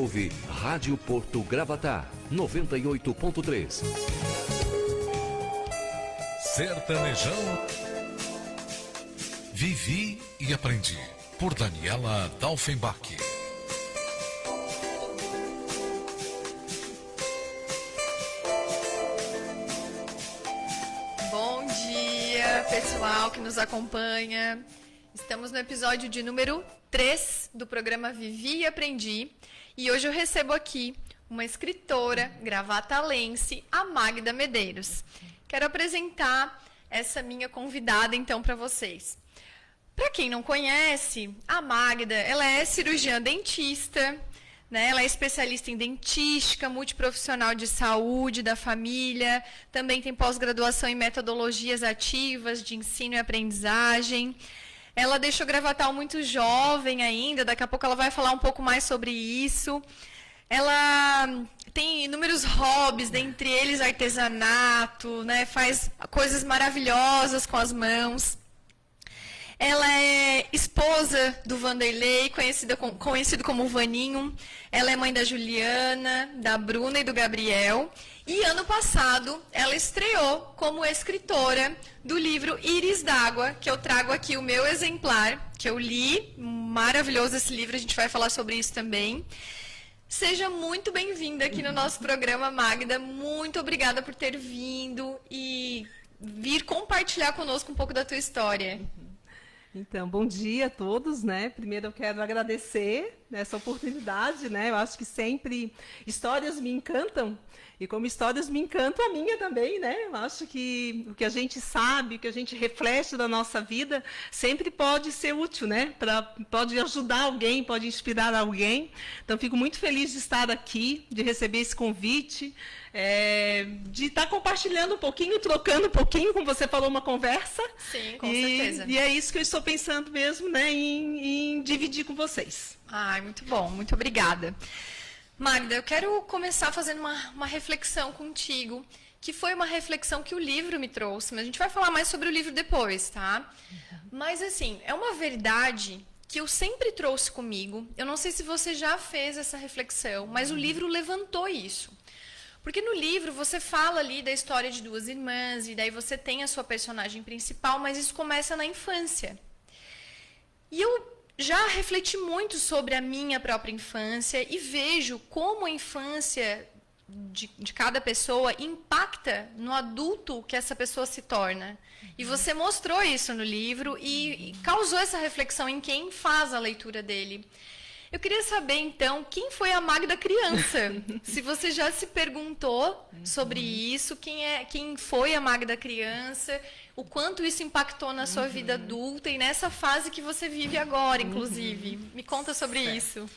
Ouve Rádio Porto Gravatá, 98.3. Sertanejão. Vivi e Aprendi, por Daniela Dalfenbach. Bom dia, pessoal que nos acompanha. Estamos no episódio de número 3 do programa Vivi e Aprendi. E hoje eu recebo aqui uma escritora gravatalense, a Magda Medeiros. Quero apresentar essa minha convidada, então, para vocês. Para quem não conhece, a Magda, ela é cirurgiã dentista, né? Ela é especialista em dentística, multiprofissional de saúde da família, também tem pós-graduação em metodologias ativas de ensino e aprendizagem. Ela deixou Gravatal muito jovem ainda, daqui a pouco ela vai falar um pouco mais sobre isso. Ela tem inúmeros hobbies, dentre eles artesanato, né? Faz coisas maravilhosas com as mãos. Ela é esposa do Vanderlei, conhecido como Vaninho. Ela é mãe da Juliana, da Bruna e do Gabriel. E ano passado, ela estreou como escritora do livro Íris d'Água, que eu trago aqui o meu exemplar, que eu li. Maravilhoso esse livro, a gente vai falar sobre isso também. Seja muito bem-vinda aqui no nosso programa, Magda. Muito obrigada por ter vindo e vir compartilhar conosco um pouco da tua história. Então, bom dia a todos, né? Primeiro eu quero agradecer essa oportunidade, né? Eu acho que sempre histórias me encantam, e como histórias me encantam a minha também, né? Eu acho que o que a gente sabe, o que a gente reflete da nossa vida, sempre pode ser útil, né? Pode ajudar alguém, pode inspirar alguém. Então, fico muito feliz de estar aqui, de receber esse convite, de estar compartilhando um pouquinho, trocando um pouquinho, como você falou, uma conversa. Sim, com certeza. E é isso que eu estou pensando mesmo, né, em dividir com vocês. Ai, muito bom, muito obrigada. Magda, eu quero começar fazendo uma reflexão contigo, que foi uma reflexão que o livro me trouxe, mas a gente vai falar mais sobre o livro depois, tá? Mas, assim, é uma verdade que eu sempre trouxe comigo. Eu não sei se você já fez essa reflexão, mas o livro levantou isso. Porque no livro você fala ali da história de duas irmãs, e daí você tem a sua personagem principal, mas isso começa na infância. E eu já refleti muito sobre a minha própria infância e vejo como a infância de cada pessoa impacta no adulto que essa pessoa se torna. E você mostrou isso no livro e causou essa reflexão em quem faz a leitura dele. Eu queria saber, então, quem foi a Magda criança? Se você já se perguntou sobre isso, quem foi a Magda criança, o quanto isso impactou na sua vida adulta e nessa fase que você vive agora, inclusive. Me conta sobre isso.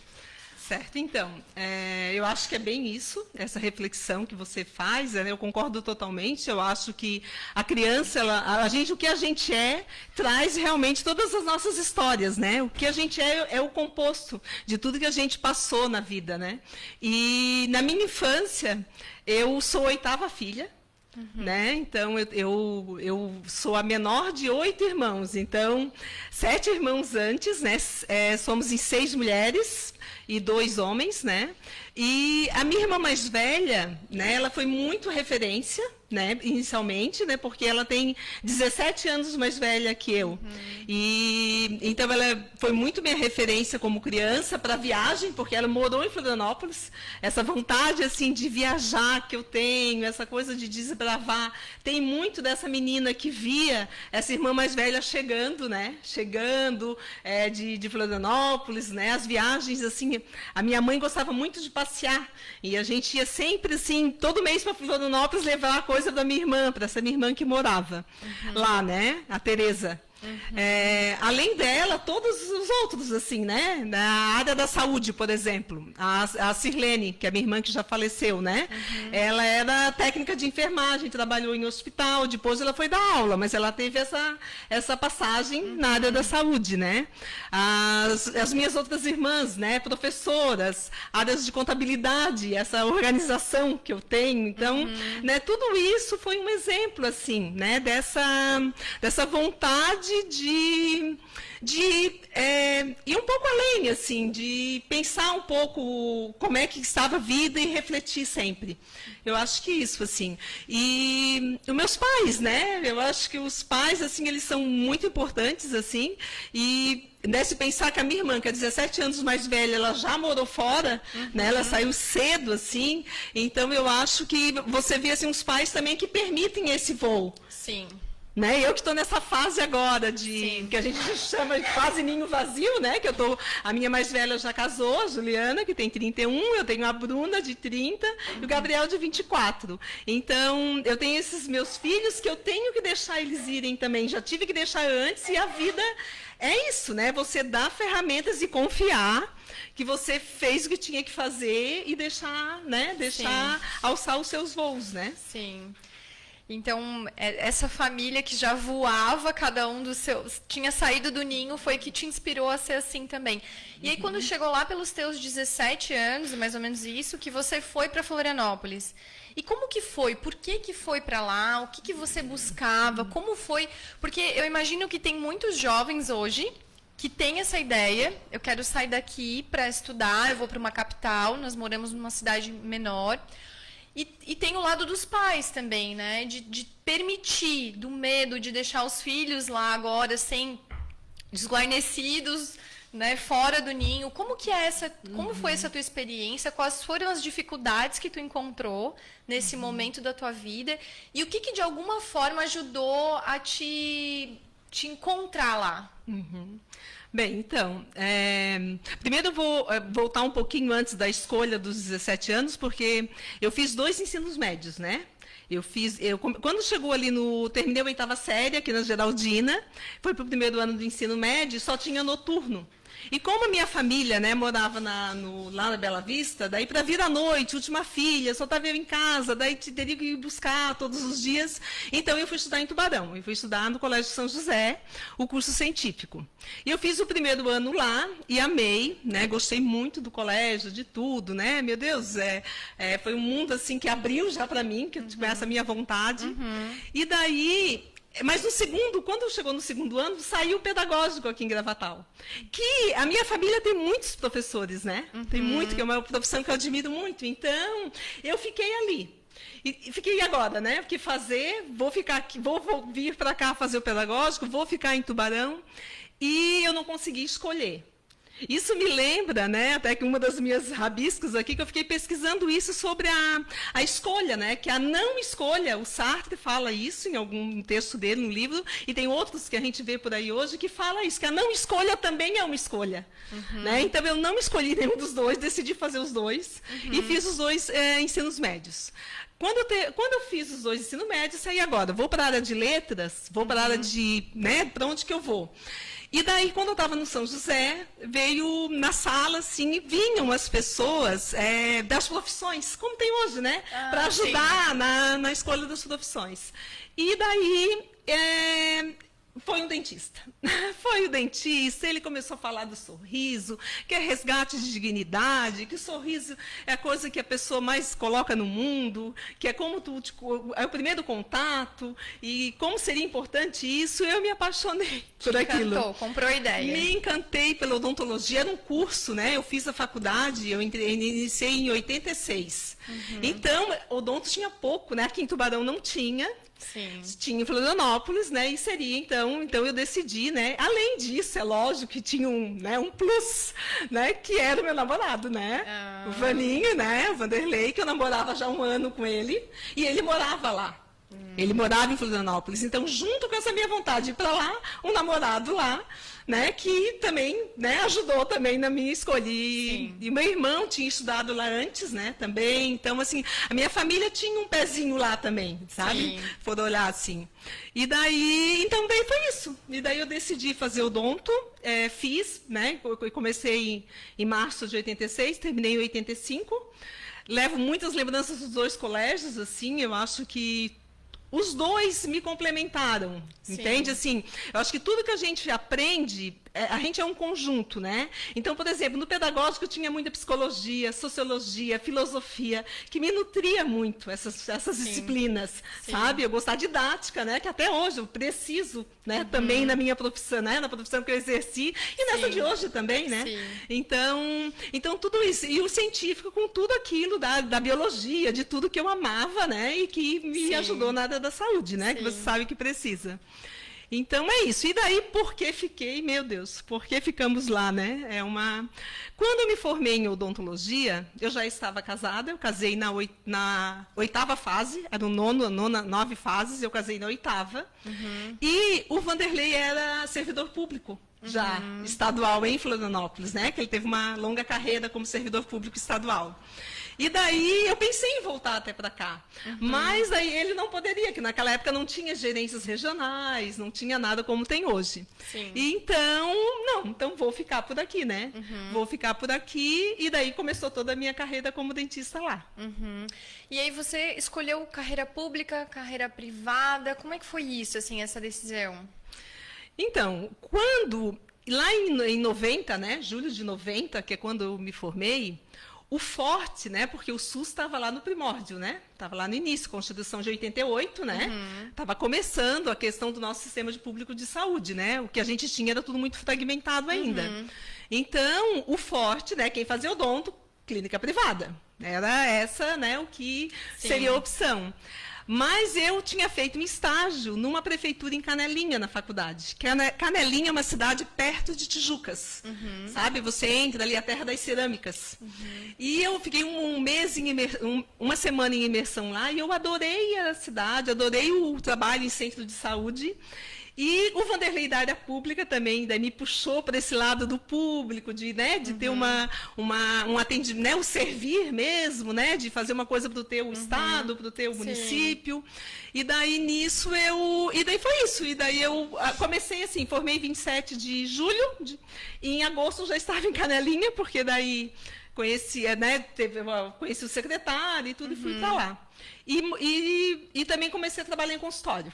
Certo, então, eu acho que é bem isso, essa reflexão que você faz, né? Eu concordo totalmente. Eu acho que a criança, o que a gente traz realmente todas as nossas histórias, né? O que a gente é o composto de tudo que a gente passou na vida, né? E na minha infância, eu sou a 8ª filha, né? Então, eu sou a menor de 8 irmãos. Então, 7 irmãos antes, né? Somos em 6 mulheres e 2 homens, né? E a minha irmã mais velha, né? Ela foi muito referência, né? Inicialmente, né? Porque ela tem 17 anos mais velha que eu. E então ela foi muito minha referência como criança para viagem, porque ela morou em Florianópolis. Essa vontade assim de viajar que eu tenho, essa coisa de desbravar, tem muito dessa menina que via essa irmã mais velha chegando, né? Chegando de Florianópolis, né? As viagens assim, a minha mãe gostava muito de passear e a gente ia sempre assim, todo mês para Florianópolis levar a coisa da minha irmã, para essa minha irmã que morava lá, né? A Tereza. Além dela, todos os outros, assim, né? Na área da saúde, por exemplo, a Sirlene, que é minha irmã que já faleceu, né? Ela era técnica de enfermagem, trabalhou em hospital, depois ela foi dar aula, mas ela teve essa passagem na área da saúde, né? As minhas outras irmãs, né? Professoras, áreas de contabilidade, essa organização que eu tenho, então, né? Tudo isso foi um exemplo, assim, né? Dessa vontade de ir um pouco além, assim, de pensar um pouco como é que estava a vida e refletir sempre. Eu acho que isso, assim. E os meus pais, né? Eu acho que os pais, assim, eles são muito importantes, assim, e se pensar que a minha irmã, que é 17 anos mais velha, ela já morou fora, né? Ela saiu cedo, assim, então eu acho que você vê, assim, uns pais também que permitem esse voo. Sim. Né? Eu que estou nessa fase agora Sim. que a gente chama de quase ninho vazio, né? Que a minha mais velha já casou, a Juliana, que tem 31, eu tenho a Bruna de 30 e o Gabriel de 24. Então, eu tenho esses meus filhos que eu tenho que deixar eles irem também. Já tive que deixar antes e a vida é isso, né? Você dá ferramentas e confiar que você fez o que tinha que fazer e deixar alçar os seus voos, né? Sim. Então, essa família que já voava, cada um dos seus... Tinha saído do ninho, foi que te inspirou a ser assim também. E aí, quando chegou lá pelos teus 17 anos, mais ou menos isso, que você foi para Florianópolis. E como que foi? Por que foi para lá? O que você buscava? Como foi? Porque eu imagino que tem muitos jovens hoje que têm essa ideia. Eu quero sair daqui para estudar, eu vou para uma capital, nós moramos numa cidade menor. E tem o lado dos pais também, né? De permitir, do medo de deixar os filhos lá agora sem desguarnecidos, né? Fora do ninho. Como foi essa tua experiência? Quais foram as dificuldades que tu encontrou nesse momento da tua vida? E o que de alguma forma ajudou a te encontrar lá? Bem, então, primeiro eu vou voltar um pouquinho antes da escolha dos 17 anos, porque eu fiz 2 ensinos médios, né? Quando chegou ali terminei a 8ª série aqui na Geraldina, foi para o primeiro ano do ensino médio, só tinha noturno. E como a minha família, né, morava lá na Bela Vista, daí para vir à noite, última filha, só estava eu em casa, daí teria que ir buscar todos os dias. Então eu fui estudar em Tubarão, eu fui estudar no Colégio São José, o curso científico. E eu fiz o primeiro ano lá e amei, né, gostei muito do colégio, de tudo, né, meu Deus, foi um mundo assim que abriu já para mim, que tive essa minha vontade. E daí... Mas quando chegou no segundo ano, saiu o pedagógico aqui em Gravatal. Que a minha família tem muitos professores, né? Tem muito, que é uma profissão que eu admiro muito. Então, eu fiquei ali. E fiquei agora, né? Porque vou ficar aqui, vou vir para cá fazer o pedagógico, vou ficar em Tubarão. E eu não consegui escolher. Isso me lembra, né, até que uma das minhas rabiscos aqui, que eu fiquei pesquisando isso sobre a escolha, né, que a não escolha, o Sartre fala isso em algum texto dele, no livro, e tem outros que a gente vê por aí hoje que fala isso, que a não escolha também é uma escolha. Né? Então, eu não escolhi nenhum dos dois, decidi fazer os dois, e fiz os 2 ensinos médios. Quando eu fiz os 2 ensinos médios, saí agora, vou para a área de letras, vou para a área de, né, para onde que eu vou? E daí, quando eu estava no São José, veio na sala, assim, e vinham as pessoas das profissões, como tem hoje, né? Para ajudar na escolha das profissões. E daí, foi um dentista. Foi o dentista, ele começou a falar do sorriso, que é resgate de dignidade, que o sorriso é a coisa que a pessoa mais coloca no mundo, que é como é o primeiro contato, e como seria importante isso, eu me apaixonei por aquilo. Encantou, comprou a ideia. Me encantei pela odontologia, era um curso, né? Eu fiz a faculdade, eu iniciei em 86. Então, odonto tinha pouco, né? Aqui em Tubarão não tinha. Sim. Tinha em Florianópolis, né? E seria, então eu decidi, né? Além disso, é lógico que tinha um plus, né? Que era o meu namorado, né? O Vaninho, né? O Vanderlei, que eu namorava já 1 ano com ele, e ele morava lá. Ele morava em Florianópolis. Então, junto com essa minha vontade de ir para lá, um namorado lá, né, que também, né, ajudou também na minha escolha. E meu irmão tinha estudado lá antes, né, também. Então, assim, a minha família tinha um pezinho lá também, sabe? For olhar assim. E daí, então, daí foi isso. E daí eu decidi fazer odonto, fiz, né, comecei em março de 86, terminei em 85. Levo muitas lembranças dos 2 colégios, assim, eu acho que os 2 me complementaram, entende? Assim, eu acho que tudo que a gente aprende a gente é um conjunto, né? Então, por exemplo, no pedagógico eu tinha muita psicologia, sociologia, filosofia, que me nutria muito essas disciplinas, sabe? Eu gostava de didática, né? Que até hoje eu preciso, né? Também na minha profissão, né? Na profissão que eu exerci e nessa de hoje também, né? Então tudo isso e o científico com tudo aquilo da biologia, de tudo que eu amava, né? E que me ajudou na área da saúde, né? Que você sabe que precisa. Então é isso. E daí, por que fiquei, meu Deus, por que ficamos lá, né? Quando eu me formei em odontologia, eu já estava casada, eu casei na 8ª fase, eram 9 fases, eu casei na 8ª. E o Vanderlei era servidor público, já estadual em Florianópolis, né? Que ele teve uma longa carreira como servidor público estadual. E daí eu pensei em voltar até para cá. Mas aí ele não poderia, que naquela época não tinha gerências regionais, não tinha nada como tem hoje. E então vou ficar por aqui, né? Vou ficar por aqui e daí começou toda a minha carreira como dentista lá. E aí você escolheu carreira pública, carreira privada, como é que foi isso, assim, essa decisão? Então, lá em 90, né, julho de 90, que é quando eu me formei, o forte, né, porque o SUS estava lá no primórdio, né, estava lá no início, Constituição de 88, né, estava começando a questão do nosso sistema de público de saúde, né, o que a gente tinha era tudo muito fragmentado ainda. Então, o forte, né, quem fazia odonto, clínica privada, era essa, né, o que seria a opção. Mas eu tinha feito um estágio numa prefeitura em Canelinha, na faculdade. Canelinha é uma cidade perto de Tijucas, sabe? Você entra ali, a terra das cerâmicas. E eu fiquei uma semana em imersão lá e eu adorei a cidade, adorei o trabalho em centro de saúde. E o Vanderlei da área pública também daí me puxou para esse lado do público, de ter um atendimento, né, o servir mesmo, né, de fazer uma coisa para o teu estado, para o teu município. E daí nisso e daí foi isso. E daí eu comecei assim, formei 27 de julho, e em agosto eu já estava em Canelinha, porque daí conheci o secretário e tudo, e fui para lá. E também comecei a trabalhar em consultório.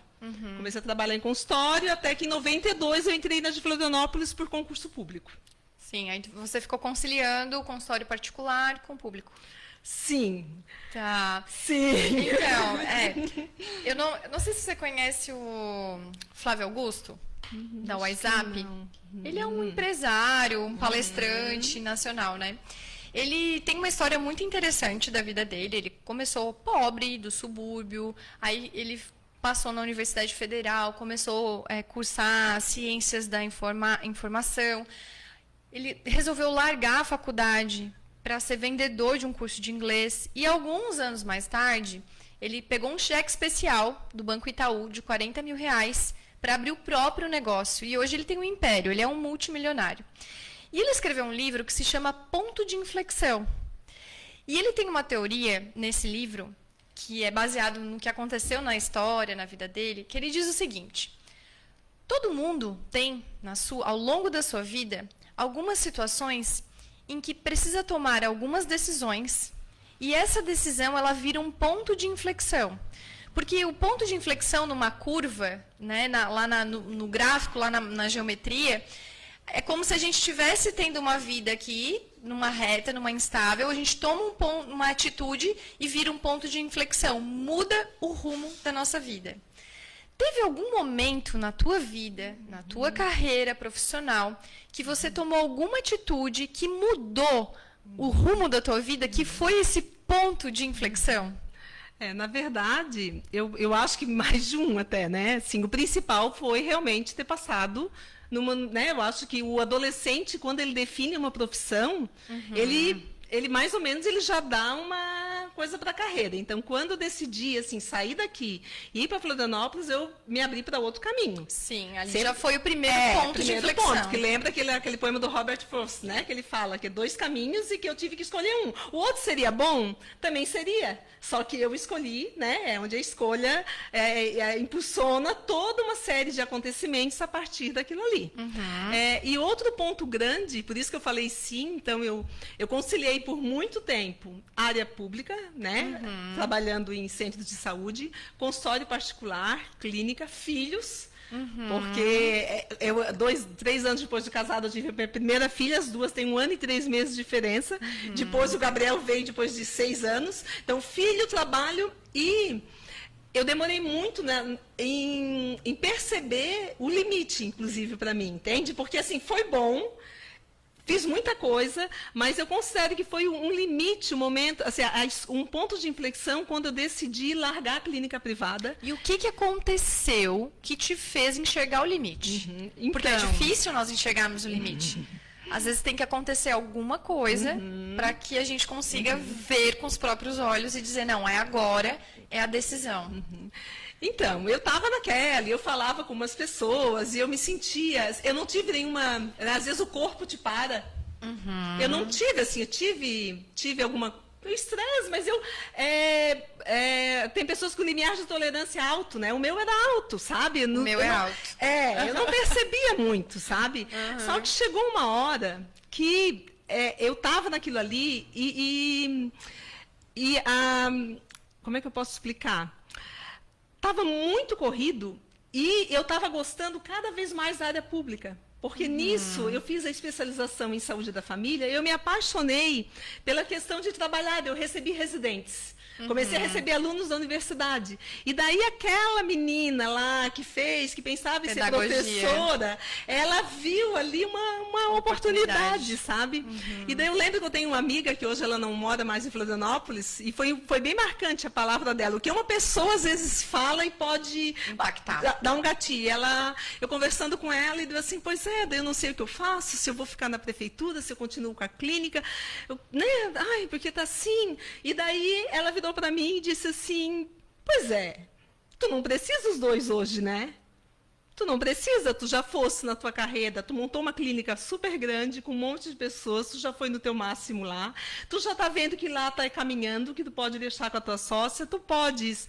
Comecei a trabalhar em consultório até que em 92 eu entrei na de Florianópolis por concurso público. Sim, aí você ficou conciliando o consultório particular com o público. Sim. Tá. Sim. Então, eu não sei se você conhece o Flávio Augusto, da WhatsApp. Ele é um empresário, um palestrante nacional, né? Ele tem uma história muito interessante da vida dele. Ele começou pobre, do subúrbio, aí ele passou na Universidade Federal, começou a cursar ciências da informação. Ele resolveu largar a faculdade para ser vendedor de um curso de inglês. E alguns anos mais tarde, ele pegou um cheque especial do Banco Itaú de R$40 mil para abrir o próprio negócio. E hoje ele tem um império, ele é um multimilionário. E ele escreveu um livro que se chama Ponto de Inflexão. E ele tem uma teoria nesse livro, que é baseado no que aconteceu na história, na vida dele, que ele diz o seguinte: todo mundo tem, ao longo da sua vida, algumas situações em que precisa tomar algumas decisões, e essa decisão ela vira um ponto de inflexão. Porque o ponto de inflexão numa curva, né, no gráfico, lá na geometria, é como se a gente estivesse tendo uma vida aqui, numa reta, numa instável, a gente toma uma atitude e vira um ponto de inflexão, muda o rumo da nossa vida. Teve algum momento na tua vida, na tua carreira profissional, que você tomou alguma atitude que mudou o rumo da tua vida, que foi esse ponto de inflexão? Na verdade, eu acho que mais de um até, né? Assim, o principal foi realmente ter passado né, eu acho que o adolescente, quando ele define uma profissão, ele mais ou menos ele já dá uma coisa para a carreira. Então, quando eu decidi assim, sair daqui e ir para Florianópolis, eu me abri para outro caminho. Sim, ali já foi o primeiro ponto de inflexão. Ponto, que lembra aquele poema do Robert Frost, né? Que ele fala que é 2 caminhos e que eu tive que escolher um. O outro seria bom? Também seria. Só que eu escolhi, né? É onde a escolha impulsiona toda uma série de acontecimentos a partir daquilo ali. E outro ponto grande, por isso que eu falei sim, então eu conciliei por muito tempo área pública, né? Trabalhando em centros de saúde, consultório particular, clínica, filhos. Porque 3 anos depois de casada, eu tive a minha primeira filha, as duas têm 1 ano e 3 meses de diferença. Depois o Gabriel veio depois de 6 anos. Então, filho, trabalho e eu demorei muito, né, em perceber o limite, inclusive, para mim, entende? Porque, assim, foi bom, fiz muita coisa, mas eu considero que foi um limite, um momento, assim, um ponto de inflexão quando eu decidi largar a clínica privada. E o que aconteceu que te fez enxergar o limite? Porque é Então, difícil nós enxergarmos o limite. Às vezes tem que acontecer alguma coisa para que a gente consiga ver com os próprios olhos e dizer, não, é agora, é a decisão. Então, eu estava naquela, e eu falava com umas pessoas, e eu me sentia... Eu não tive nenhuma... Às vezes o corpo te para. Eu não tive, assim, eu tive alguma... estresse, mas eu... tem pessoas com limiar de tolerância alto, né? O meu era alto, sabe? O meu é alto. Eu não percebia muito, sabe? Só que chegou uma hora que eu estava naquilo ali como é que eu posso explicar? Estava muito corrido e eu estava gostando cada vez mais da área pública. Porque nisso eu fiz a especialização em saúde da família, eu me apaixonei pela questão de trabalhar, eu recebi residentes. Comecei a receber alunos da universidade. E daí aquela menina lá que pensava em ser professora, ela viu ali uma oportunidade, sabe? E daí eu lembro que eu tenho uma amiga, que hoje ela não mora mais em Florianópolis, e foi bem marcante a palavra dela. O que uma pessoa às vezes fala e pode impactar, dar um gatilho. Eu conversando com ela, e deu assim, pois daí eu não sei o que eu faço, se eu vou ficar na prefeitura, se eu continuo com a clínica, porque tá assim. E daí ela virou para mim e disse assim, pois tu não precisa os dois hoje, né? Tu não precisa, tu já fosse na tua carreira, tu montou uma clínica super grande, com um monte de pessoas, tu já foi no teu máximo lá, tu já está vendo que lá está caminhando, que tu pode deixar com a tua sócia, tu podes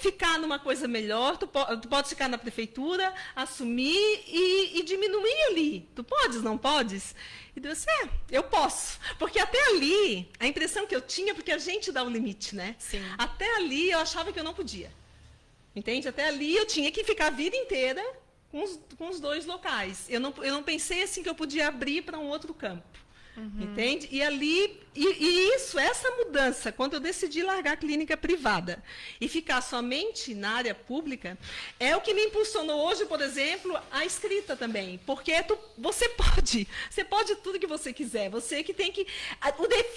ficar numa coisa melhor, tu podes ficar na prefeitura, assumir e diminuir ali. Tu podes, não podes? E Deus disse, eu posso. Porque até ali, a impressão que eu tinha, porque a gente dá o limite, né? Sim. Até ali eu achava que eu não podia. Entende? Até ali eu tinha que ficar a vida inteira com os dois locais. Eu não pensei assim que eu podia abrir para um outro campo. Entende? E ali, essa mudança, quando eu decidi largar a clínica privada e ficar somente na área pública, é o que me impulsionou hoje, por exemplo, a escrita também. Porque você pode tudo que você quiser, você que tem que...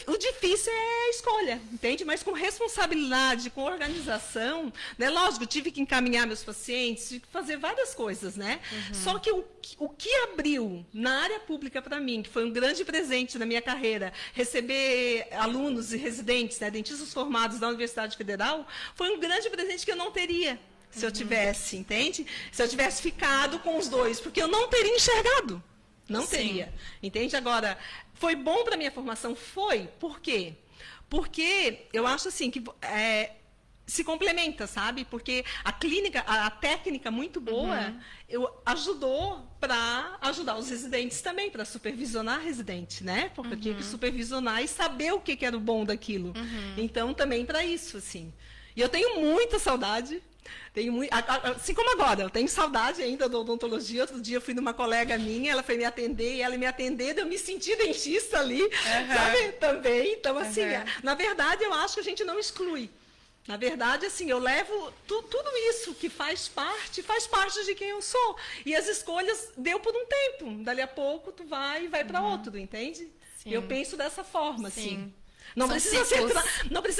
O difícil é a escolha, entende? Mas com responsabilidade, com organização, né? Lógico, tive que encaminhar meus pacientes, tive que fazer várias coisas, né? Só que o que abriu na área pública para mim, que foi um grande presente na minha carreira, receber alunos e residentes, né, dentistas formados da Universidade Federal, foi um grande presente que eu não teria se eu tivesse, entende? Se eu tivesse ficado com os dois, porque eu não teria enxergado. Não teria. Entende? Agora, foi bom para a minha formação? Foi. Por quê? Porque eu acho assim que se complementa, sabe? Porque a clínica, a técnica muito boa, ajudou para ajudar os residentes também, para supervisionar residente, né? Porque eu tinha que supervisionar e saber o que era o bom daquilo. Então, também para isso, assim. E eu tenho muita saudade. Assim como agora, eu tenho saudade ainda da odontologia. Outro dia eu fui numa colega minha, ela foi me atender, e ela me atendendo, eu me senti dentista ali, sabe? Também. Então, assim, na verdade, eu acho que a gente não exclui. Na verdade, assim, eu levo tudo isso que faz parte de quem eu sou. E as escolhas deu por um tempo. Dali a pouco tu vai para outro, entende? Sim. Eu penso dessa forma, assim. Não precisa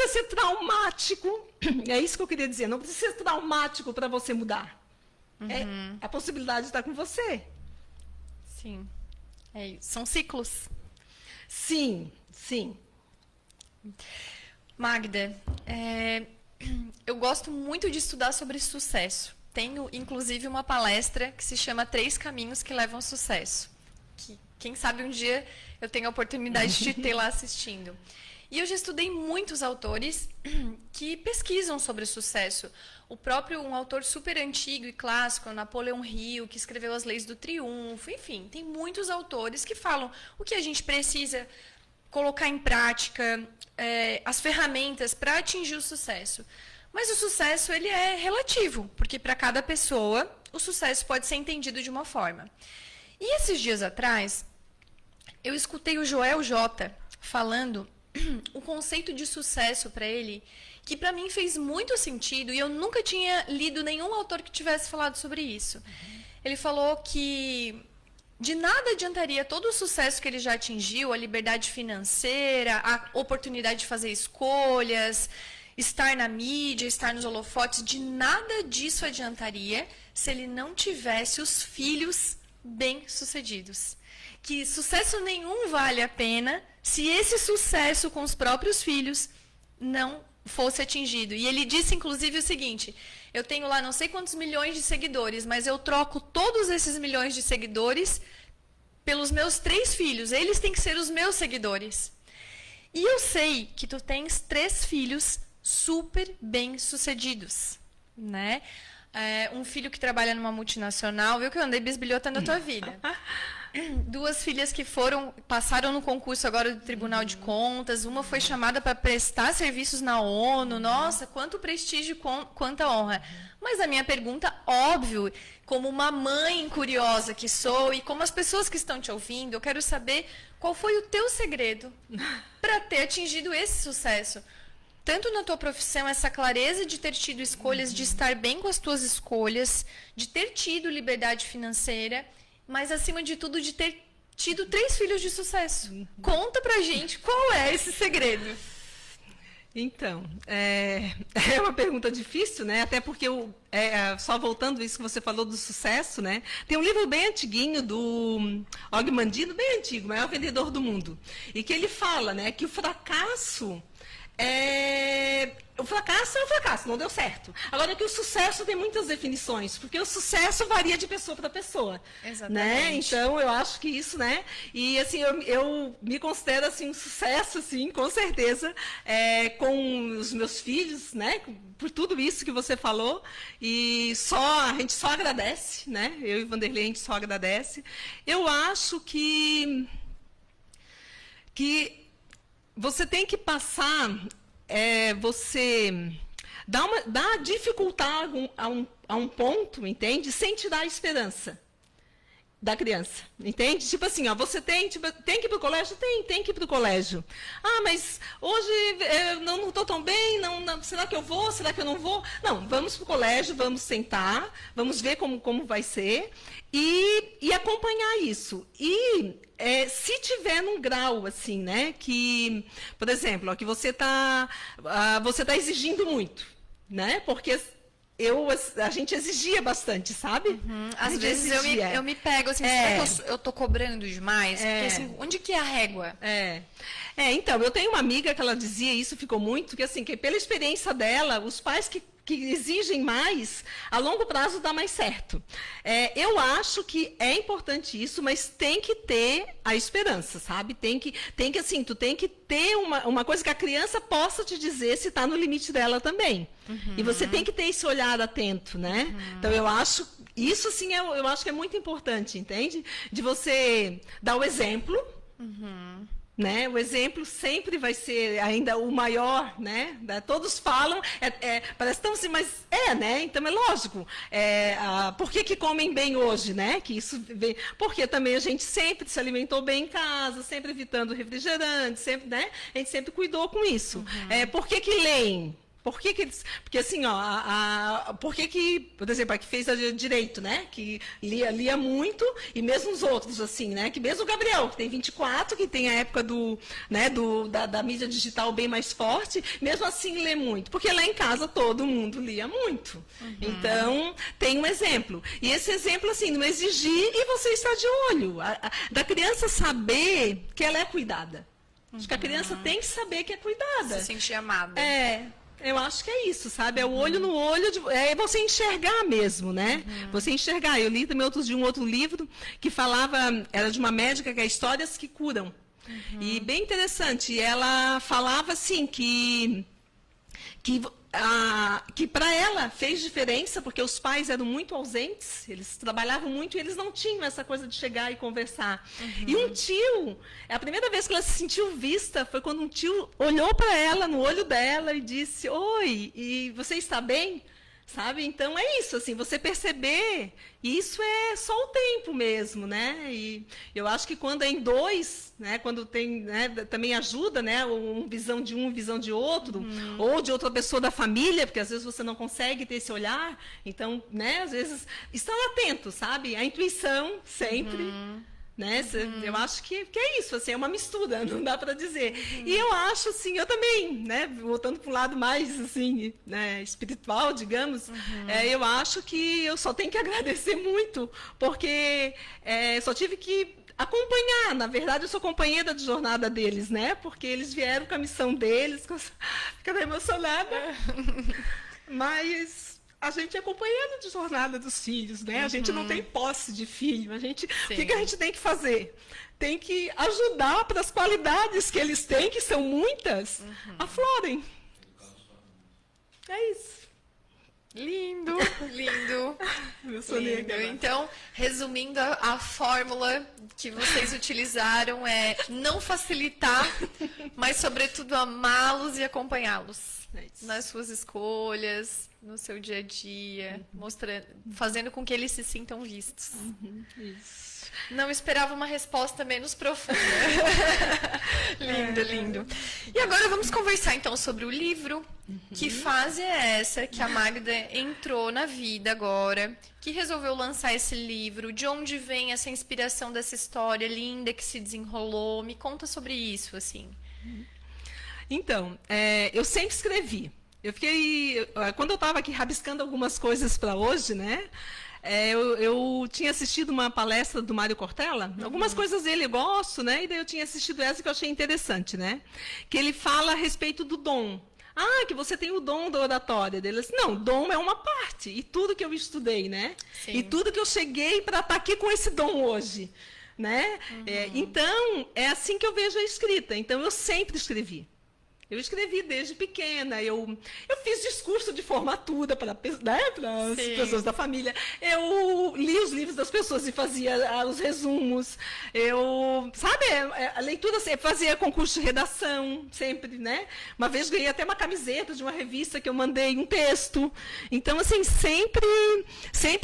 ser traumático. É isso que eu queria dizer. Não precisa ser traumático para você mudar. A possibilidade está com você. Sim. São ciclos. Sim, sim. Magda, eu gosto muito de estudar sobre sucesso. Tenho, inclusive, uma palestra que se chama 3 Caminhos que Levam ao Sucesso. Que, quem sabe um dia eu tenho a oportunidade de ter lá assistindo. E eu já estudei muitos autores que pesquisam sobre sucesso. Um autor super antigo e clássico, Napoleão Hill, que escreveu As Leis do Triunfo. Enfim, tem muitos autores que falam o que a gente precisa colocar em prática, as ferramentas para atingir o sucesso. Mas o sucesso, ele é relativo, porque para cada pessoa, o sucesso pode ser entendido de uma forma. E esses dias atrás, eu escutei o Joel J. falando o conceito de sucesso para ele, que para mim fez muito sentido, e eu nunca tinha lido nenhum autor que tivesse falado sobre isso. Ele falou que de nada adiantaria todo o sucesso que ele já atingiu, a liberdade financeira, a oportunidade de fazer escolhas, estar na mídia, estar nos holofotes, de nada disso adiantaria se ele não tivesse os filhos bem-sucedidos. Que sucesso nenhum vale a pena se esse sucesso com os próprios filhos não fosse atingido. E ele disse, inclusive, o seguinte: eu tenho lá não sei quantos milhões de seguidores, mas eu troco todos esses milhões de seguidores pelos meus 3 filhos. Eles têm que ser os meus seguidores. E eu sei que tu tens 3 filhos super bem-sucedidos, né? Um filho que trabalha numa multinacional, viu que eu andei bisbilhotando a tua vida. 2 filhas que passaram no concurso agora do Tribunal de Contas, uma foi chamada para prestar serviços na ONU, nossa, quanto prestígio, quanta honra. Mas a minha pergunta, óbvio, como uma mãe curiosa que sou e como as pessoas que estão te ouvindo, eu quero saber qual foi o teu segredo para ter atingido esse sucesso. Tanto na tua profissão, essa clareza de ter tido escolhas, de estar bem com as tuas escolhas, de ter tido liberdade financeira, mas, acima de tudo, de ter tido 3 filhos de sucesso. Conta pra gente qual é esse segredo. Então, é uma pergunta difícil, né? Até porque, só voltando isso que você falou do sucesso, né? Tem um livro bem antiguinho do Og Mandino, bem antigo, o maior vendedor do mundo. E que ele fala, né, que o fracasso é o fracasso, não deu certo. Agora que o sucesso tem muitas definições, porque o sucesso varia de pessoa para pessoa. Exatamente. Né? Então, eu acho que isso, né? E, assim, eu me considero, assim, um sucesso, assim, com certeza, com os meus filhos, né? Por tudo isso que você falou. E a gente só agradece, né? Eu e o Vanderlei, a gente só agradece. Eu acho que você tem que passar, você dificultar a um ponto, entende? Sem tirar a esperança da criança, entende? Tipo assim, você tem que ir para o colégio? Tem que ir para o colégio. Ah, mas hoje eu não estou tão bem, será que eu vou? Será que eu não vou? Não, vamos para o colégio, vamos sentar, vamos ver como vai ser e acompanhar isso. E se tiver num grau, assim, né, que, por exemplo, que você tá exigindo muito, né, porque a gente exigia bastante, sabe? Às vezes eu me pego assim, será que eu tô cobrando demais? Porque, assim, onde que é a régua? Então, eu tenho uma amiga que ela dizia isso, ficou muito, que assim, que pela experiência dela, os pais que exigem mais, a longo prazo dá mais certo. Eu acho que é importante isso, mas tem que ter a esperança, sabe? Tem que assim, tu tem que ter uma coisa que a criança possa te dizer se está no limite dela também. E você tem que ter esse olhar atento, né? Então, eu acho, isso assim, eu acho que é muito importante, entende? De você dar o exemplo, né? O exemplo sempre vai ser ainda o maior, né? Todos falam, parece tão assim, mas né? Então é lógico. Por que comem bem hoje, né? Que isso vem, porque também a gente sempre se alimentou bem em casa, sempre evitando refrigerante, sempre, né? A gente sempre cuidou com isso. Por que leem? Porque assim, por exemplo, a que fez direito, né? Que lia muito, e mesmo os outros, assim, né? Que mesmo o Gabriel, que tem 24, que tem a época da mídia digital bem mais forte, mesmo assim lê muito. Porque lá em casa todo mundo lia muito. Então, tem um exemplo. E esse exemplo, assim, não exigir e você está de olho. Da criança saber que ela é cuidada. Acho que a criança tem que saber que é cuidada. Se sentir amada. Eu acho que é isso, sabe? É o olho no olho, é você enxergar mesmo, né? Você enxergar. Eu li também um outro livro que falava, era de uma médica, que é Histórias que Curam. E bem interessante. E ela falava assim que que para ela fez diferença, porque os pais eram muito ausentes, eles trabalhavam muito e eles não tinham essa coisa de chegar e conversar. E um tio, a primeira vez que ela se sentiu vista foi quando um tio olhou para ela, no olho dela, e disse: oi, e você está bem? Sabe? Então, é isso, assim, você perceber, e isso é só o tempo mesmo, né? E eu acho que quando é em dois, né, quando tem, né, também ajuda, né, visão de um, visão de outro, ou de outra pessoa da família, porque às vezes você não consegue ter esse olhar, então, né, às vezes, estar atento, sabe? A intuição, sempre. Né? Eu acho que é isso, assim, é uma mistura, não dá para dizer. E eu acho, assim, eu também, né, voltando para um lado mais, assim, né, espiritual, digamos, eu acho que eu só tenho que agradecer muito, porque só tive que acompanhar. Na verdade, eu sou companheira de jornada deles, né, porque eles vieram com a missão deles, fico emocionada, mas a gente é companheiro de jornada dos filhos, né? A gente não tem posse de filho. O que a gente tem que fazer? Tem que ajudar para as qualidades que eles têm, que são muitas, aflorem. É isso. Lindo, lindo. Lindo. Então, resumindo, a fórmula que vocês utilizaram é não facilitar, mas, sobretudo, amá-los e acompanhá-los nas suas escolhas, no seu dia a dia, mostrando, fazendo com que eles se sintam vistos. Isso. Não esperava uma resposta menos profunda. Lindo, lindo. E agora vamos conversar então sobre o livro. Que fase é essa que a Magda entrou na vida agora, que resolveu lançar esse livro? De onde vem essa inspiração dessa história linda que se desenrolou? Me conta sobre isso, assim. Então, eu sempre escrevi. Quando eu estava aqui rabiscando algumas coisas para hoje, né? Eu tinha assistido uma palestra do Mário Cortella, algumas coisas dele eu gosto, né? E daí eu tinha assistido essa que eu achei interessante, né? Que ele fala a respeito do dom. Que você tem o dom da oratória. Ele disse, não, dom é uma parte. E tudo que eu estudei, né? Sim. E tudo que eu cheguei para estar aqui com esse dom hoje, né? Então, é assim que eu vejo a escrita. Então, eu sempre escrevi. Eu escrevi desde pequena, eu fiz discurso de formatura para as pessoas da família, eu li os livros das pessoas e fazia os resumos, a leitura, fazia concurso de redação, sempre, né? Uma vez ganhei até uma camiseta de uma revista que eu mandei um texto. Então, assim, sempre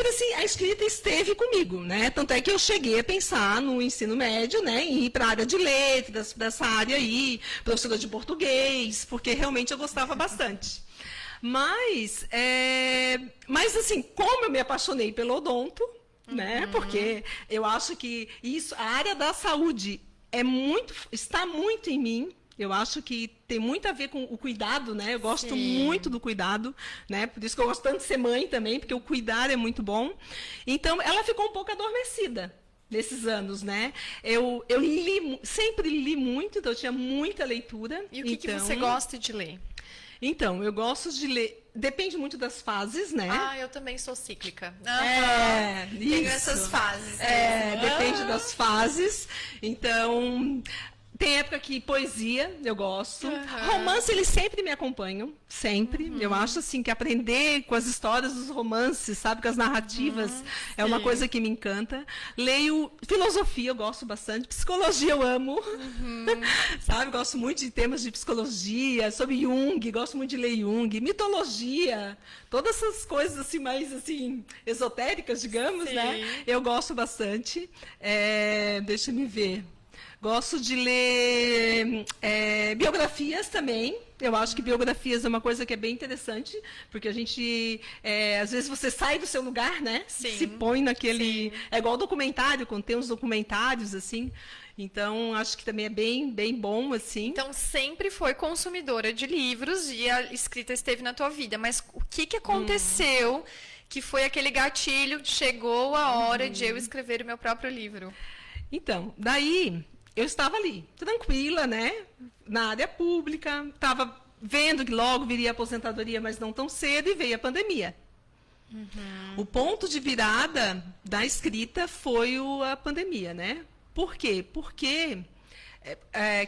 assim, a escrita esteve comigo, né? Tanto é que eu cheguei a pensar no ensino médio, né? Em ir para a área de letras, dessa área aí, professora de português, porque realmente eu gostava bastante. Mas assim, como eu me apaixonei pelo odonto, né? Porque eu acho que a área da saúde está muito em mim. Eu acho que tem muito a ver com o cuidado, né? Eu gosto muito do cuidado, né? Por isso que eu gosto tanto de ser mãe também, porque o cuidar é muito bom. Então, ela ficou um pouco adormecida nesses anos, né? Eu sempre li muito, então eu tinha muita leitura. E o que você gosta de ler? Então, eu gosto de ler, depende muito das fases, né? Eu também sou cíclica. Tenho essas fases. Depende das fases. Então, tem época que poesia eu gosto. Romance, eles sempre me acompanham, sempre. Eu acho assim que aprender com as histórias dos romances, sabe, com as narrativas, é uma coisa que me encanta. Leio filosofia, eu gosto bastante. Psicologia eu amo. Sabe, gosto muito de temas de psicologia, sobre Jung, gosto muito de ler Jung, mitologia, todas essas coisas assim mais assim esotéricas, digamos, né? Eu gosto bastante. Deixa eu ver. Gosto de ler biografias também. Eu acho que biografias é uma coisa que é bem interessante, porque a gente, às vezes você sai do seu lugar, né? Sim. Se põe naquele... Sim. É igual documentário, quando tem uns documentários, assim. Então, acho que também é bem, bem bom, assim. Então, sempre foi consumidora de livros e a escrita esteve na tua vida. Mas o que aconteceu que foi aquele gatilho, chegou a hora de eu escrever o meu próprio livro? Então, daí... Eu estava ali, tranquila, né? Na área pública, estava vendo que logo viria a aposentadoria, mas não tão cedo, e veio a pandemia. O ponto de virada da escrita foi a pandemia, né? Por quê? Porque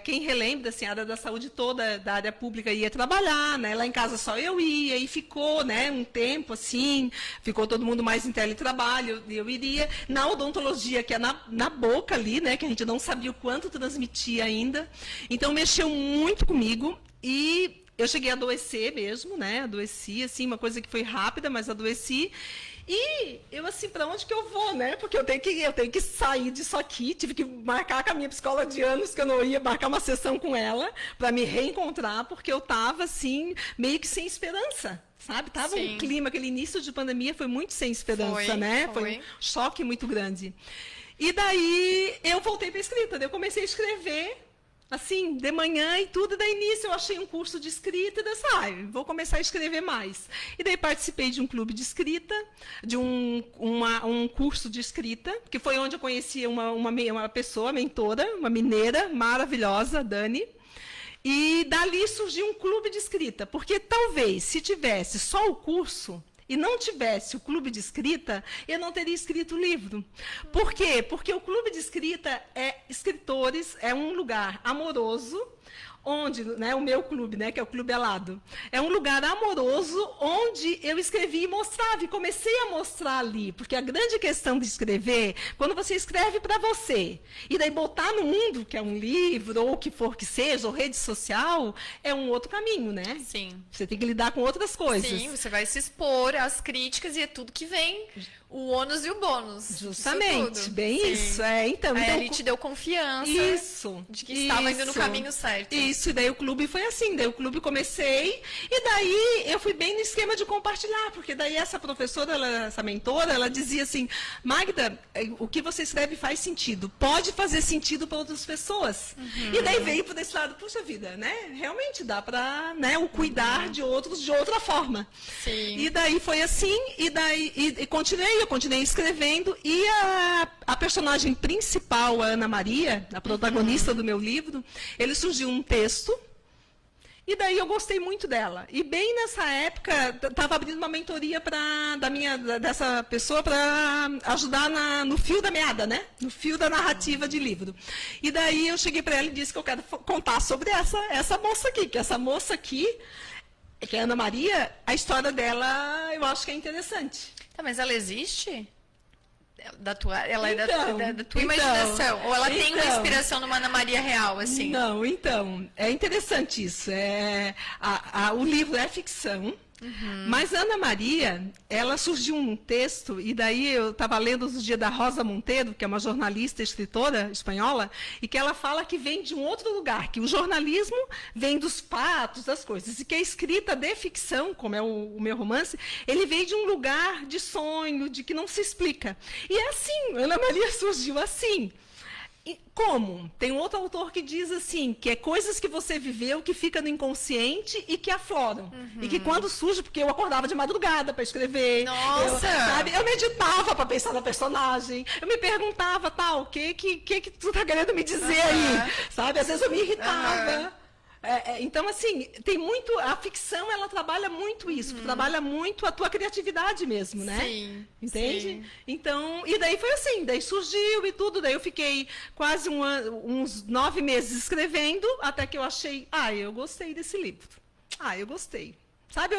quem relembra, assim, a área da saúde toda, da área pública, ia trabalhar, né? Lá em casa só eu ia, e ficou, né, um tempo, assim, ficou todo mundo mais em teletrabalho, eu iria. Na odontologia, que é na boca ali, né, que a gente não sabia o quanto transmitia ainda. Então, mexeu muito comigo, e eu cheguei a adoecer mesmo, né? Adoeci, assim, uma coisa que foi rápida, mas adoeci. E eu, assim, para onde que eu vou, né? Porque eu tenho que sair disso aqui. Tive que marcar com a minha psicóloga de anos, que eu não ia marcar uma sessão com ela, para me reencontrar, porque eu estava, assim, meio que sem esperança, sabe? Tava um clima, aquele início de pandemia foi muito sem esperança, né? Foi um choque muito grande. E daí eu voltei para a escrita, daí eu comecei a escrever, assim, de manhã e tudo, daí início eu achei um curso de escrita e disse, vou começar a escrever mais. E daí participei de um clube de escrita, de um curso de escrita, que foi onde eu conheci uma pessoa, mentora, uma mineira maravilhosa, a Dani. E dali surgiu um clube de escrita, porque talvez, se tivesse só o curso e não tivesse o clube de escrita, eu não teria escrito o livro. Por quê? Porque o clube de escrita escritores, é um lugar amoroso, onde, né, o meu clube, né, que é o Clube Alado, é um lugar amoroso onde eu escrevi e mostrava, e comecei a mostrar ali, porque a grande questão de escrever, quando você escreve para você, e daí botar no mundo, que é um livro, ou o que for que seja, ou rede social, é um outro caminho, né? Sim. Você tem que lidar com outras coisas. Sim, você vai se expor às críticas e é tudo que vem, o ônus e o bônus. Justamente, bem Sim. isso. Então, ele te deu confiança de que estava indo no caminho certo. Isso, e daí o clube foi assim, daí o clube comecei, e daí eu fui bem no esquema de compartilhar, porque daí essa professora, essa mentora, ela dizia assim, Magda, o que você escreve faz sentido, pode fazer sentido para outras pessoas. E daí veio por esse lado, puxa vida, né? Realmente dá para, né, o cuidar de outros de outra forma. Sim. E daí foi assim, e daí eu continuei escrevendo, e a personagem principal, a Ana Maria, a protagonista do meu livro, ele surgiu um texto, e daí eu gostei muito dela. E bem nessa época, estava abrindo uma mentoria dessa pessoa para ajudar no fio da meada, né? No fio da narrativa de livro. E daí eu cheguei para ela e disse que eu quero contar sobre essa moça aqui, que essa moça aqui, que é a Ana Maria, a história dela eu acho que é interessante. Tá, mas ela existe? Ela é da tua imaginação? Ou ela tem uma inspiração numa Ana Maria real, assim? Não, então, é interessante isso. O livro é ficção, mas Ana Maria, ela surgiu um texto, e daí eu estava lendo os dias da Rosa Monteiro, que é uma jornalista e escritora espanhola, e que ela fala que vem de um outro lugar, que o jornalismo vem dos fatos, das coisas, e que a escrita de ficção, como é o meu romance, ele veio de um lugar de sonho, de que não se explica. E é assim, Ana Maria surgiu assim. E como? Tem um outro autor que diz assim, que é coisas que você viveu, que fica no inconsciente e que afloram. E que quando surge, porque eu acordava de madrugada para escrever. Nossa! Eu meditava para pensar na personagem. Eu me perguntava, o que tu tá querendo me dizer aí? Sabe? Às vezes eu me irritava. Então, assim, tem muito... A ficção, ela trabalha muito isso. Trabalha muito a tua criatividade mesmo, né? Sim. Entende? Sim. Então, e daí foi assim. Daí surgiu e tudo. Daí eu fiquei quase uns 9 meses escrevendo, até que eu achei... eu gostei desse livro. Eu gostei. Sabe,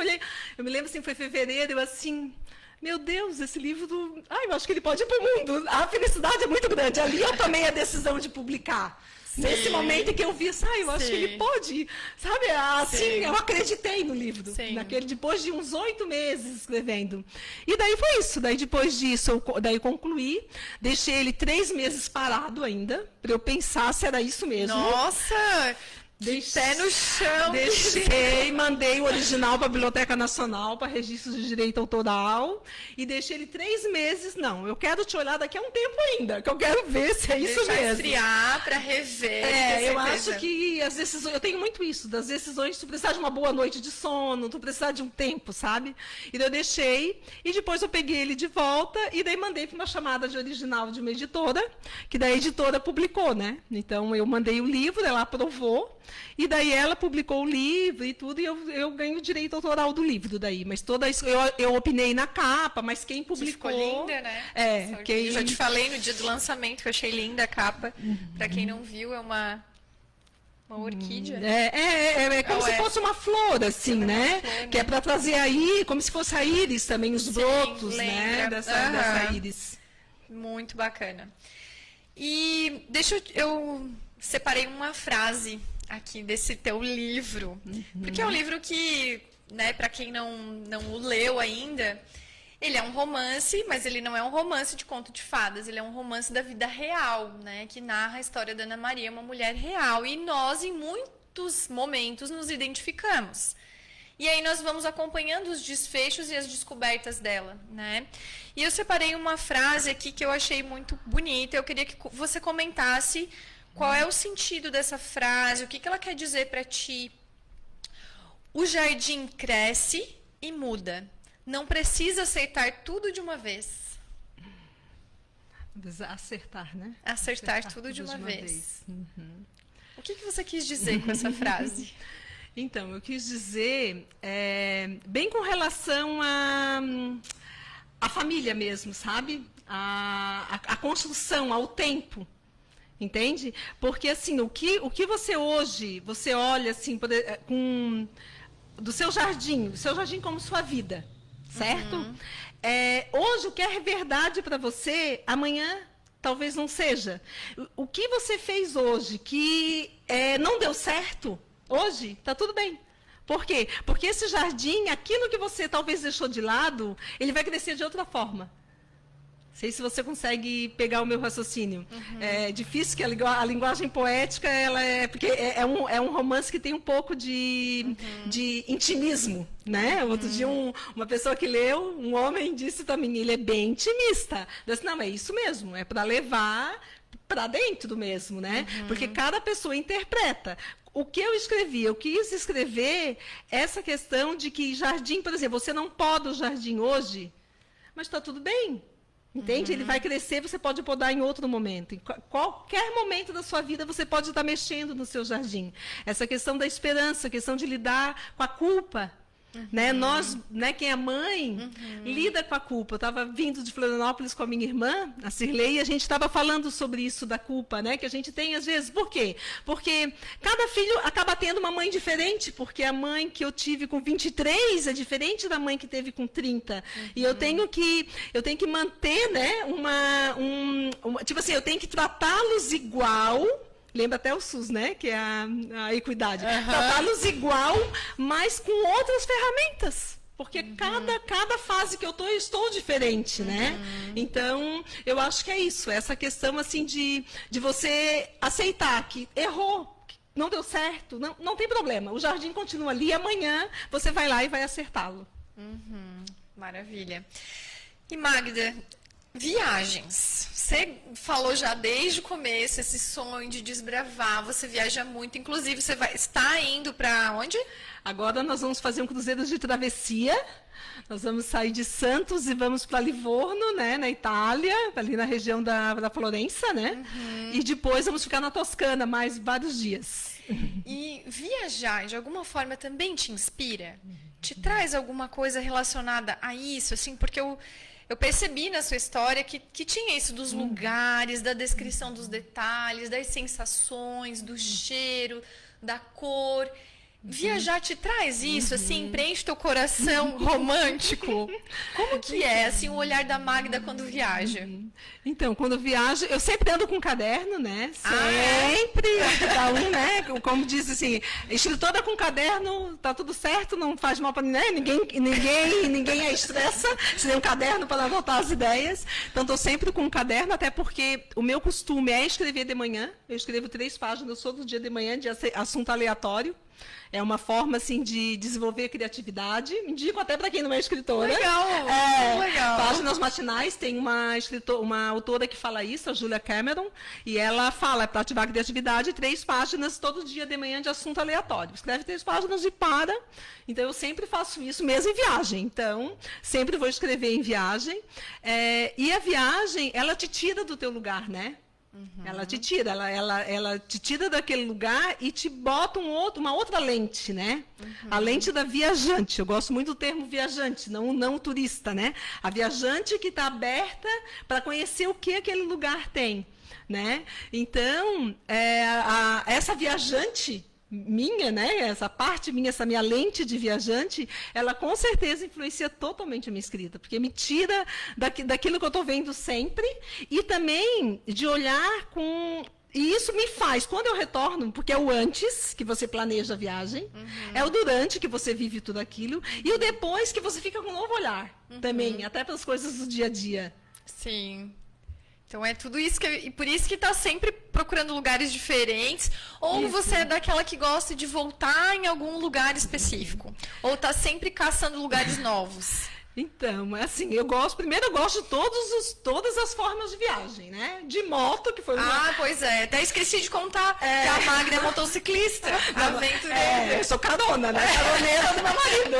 eu me lembro assim, foi fevereiro, eu assim... Meu Deus, esse livro... eu acho que ele pode ir para o mundo. A felicidade é muito grande. Ali eu tomei a decisão de publicar. Sim. Nesse momento em que eu vi, eu acho que ele pode, sabe? Assim, eu acreditei no livro. Depois de uns 8 meses escrevendo. E daí foi isso. Daí depois disso, eu concluí. Deixei ele 3 meses parado ainda, para eu pensar se era isso mesmo. Nossa! Pé no chão. Deixei, mandei o original para a Biblioteca Nacional, para registros de direito autoral, e deixei ele 3 meses. Não, eu quero te olhar daqui a um tempo ainda, que eu quero ver se é isso mesmo. Deixar esfriar para rever. Eu acho que as decisões, eu tenho muito isso, das decisões, tu precisar de uma boa noite de sono, tu precisar de um tempo, sabe? E daí eu deixei, e depois eu peguei ele de volta, e daí mandei para uma chamada de original de uma editora, que daí a editora publicou, né? Então eu mandei o livro, ela aprovou, e daí ela publicou o livro e tudo, e eu ganho o direito autoral do livro daí. Mas toda isso, eu opinei na capa, mas quem publicou... Que ficou linda, né? Eu já te falei no dia do lançamento que eu achei linda a capa. Para quem não viu, é uma Uma orquídea? É como se fosse uma flor, assim, né? Flor, né? Que é para trazer aí, como se fosse a íris também, os brotos, né? lembra. Dessa íris. Muito bacana. E eu separei uma frase aqui desse teu livro, porque é um livro que, né, para quem não o leu ainda, ele é um romance, mas ele não é um romance de conto de fadas, ele é um romance da vida real, né, que narra a história da Ana Maria, uma mulher real, e nós, em muitos momentos, nos identificamos. E aí nós vamos acompanhando os desfechos e as descobertas dela, né? E eu separei uma frase aqui que eu achei muito bonita, eu queria que você comentasse qual é o sentido dessa frase, o que ela quer dizer para ti. O jardim cresce e muda. Não precisa aceitar tudo de uma vez. Acertar, né? Acertar tudo de uma vez. O que você quis dizer com essa frase? Então, eu quis dizer, bem com relação à família mesmo, sabe? A construção, ao tempo. Entende? Porque, assim, o que você hoje, você olha, assim, do seu jardim como sua vida, certo? Hoje, o que é verdade para você, amanhã talvez não seja. O que você fez hoje que não deu certo, hoje, está tudo bem. Por quê? Porque esse jardim, aquilo que você talvez deixou de lado, ele vai crescer de outra forma. Não sei se você consegue pegar o meu raciocínio. É difícil que a linguagem poética, porque é um romance que tem um pouco de intimismo, né? Outro dia uma pessoa que leu, um homem disse para mim, ele é bem intimista. Eu disse, não, é isso mesmo, é para levar para dentro mesmo, né? Porque cada pessoa interpreta. O que eu escrevi, eu quis escrever essa questão de que jardim, por exemplo, você não poda o jardim hoje, mas está tudo bem. Entende? Ele vai crescer, você pode podar em outro momento. Em qualquer momento da sua vida, você pode estar mexendo no seu jardim. Essa questão da esperança, a questão de lidar com a culpa. Né? Nós, né, quem é mãe, lida com a culpa. Eu estava vindo de Florianópolis com a minha irmã, a Cirlei, e a gente estava falando sobre isso da culpa, né, que a gente tem às vezes. Por quê? Porque cada filho acaba tendo uma mãe diferente, porque a mãe que eu tive com 23 é diferente da mãe que teve com 30. E eu tenho que manter, né, tipo assim, eu tenho que tratá-los igual. Lembra até o SUS, né? Que é a equidade. Tratá-los igual, mas com outras ferramentas. Porque cada fase que eu estou diferente, né? Então, eu acho que é isso. Essa questão, assim, de você aceitar que errou, que não deu certo, não tem problema. O jardim continua ali e amanhã você vai lá e vai acertá-lo. Maravilha. E Magda, viagens. Você falou já desde o começo esse sonho de desbravar. Você viaja muito, inclusive você está indo para onde? Agora nós vamos fazer um cruzeiro de travessia. Nós vamos sair de Santos e vamos para Livorno, né, na Itália, ali na região da Florença, né? E depois vamos ficar na Toscana mais vários dias. E viajar, de alguma forma, também te inspira? Te traz alguma coisa relacionada a isso, assim, porque eu percebi na sua história que tinha isso dos lugares, da descrição dos detalhes, das sensações, do cheiro, da cor. Viajar te traz isso, assim, preenche teu coração romântico? Como que é, assim, o olhar da Magda quando viaja? Então, quando viajo, eu sempre ando com um caderno, né? Sempre, cada um, né? Como diz assim, escritora com caderno, tá tudo certo, não faz mal para ninguém estressa, se tem um caderno para anotar as ideias. Então, estou sempre com um caderno, até porque o meu costume é escrever de manhã. Eu escrevo 3 páginas todo dia de manhã de assunto aleatório. É uma forma, assim, de desenvolver criatividade. Indico até para quem não é escritora. Legal, legal. Páginas matinais, tem uma autora que fala isso, a Julia Cameron, e ela fala, para ativar a criatividade, 3 páginas todo dia de manhã de assunto aleatório. Escreve 3 páginas e para. Então, eu sempre faço isso, mesmo em viagem. Então, sempre vou escrever em viagem. E a viagem, ela te tira do teu lugar, né? Ela te tira, ela te tira daquele lugar e te bota uma outra lente, né? A lente da viajante. Eu gosto muito do termo viajante, não turista, né? A viajante que está aberta para conhecer o que aquele lugar tem. né? Então, essa viajante minha, né? Essa parte minha, essa minha lente de viajante, ela com certeza influencia totalmente a minha escrita, porque me tira daquilo que eu estou vendo sempre e também de olhar com... E isso me faz, quando eu retorno, porque é o antes que você planeja a viagem, é o durante que você vive tudo aquilo, e o depois que você fica com um novo olhar também, até pelas coisas do dia a dia. Sim. Então é tudo isso e por isso que tá sempre procurando lugares diferentes, ou você é daquela que gosta de voltar em algum lugar específico, ou tá sempre caçando lugares novos. Então, assim, primeiro eu gosto de todas as formas de viagem, né? De moto, que foi Pois é, até esqueci de contar que a Magda é motociclista, aventureira. Eu sou carona, né? Caroneira do meu marido.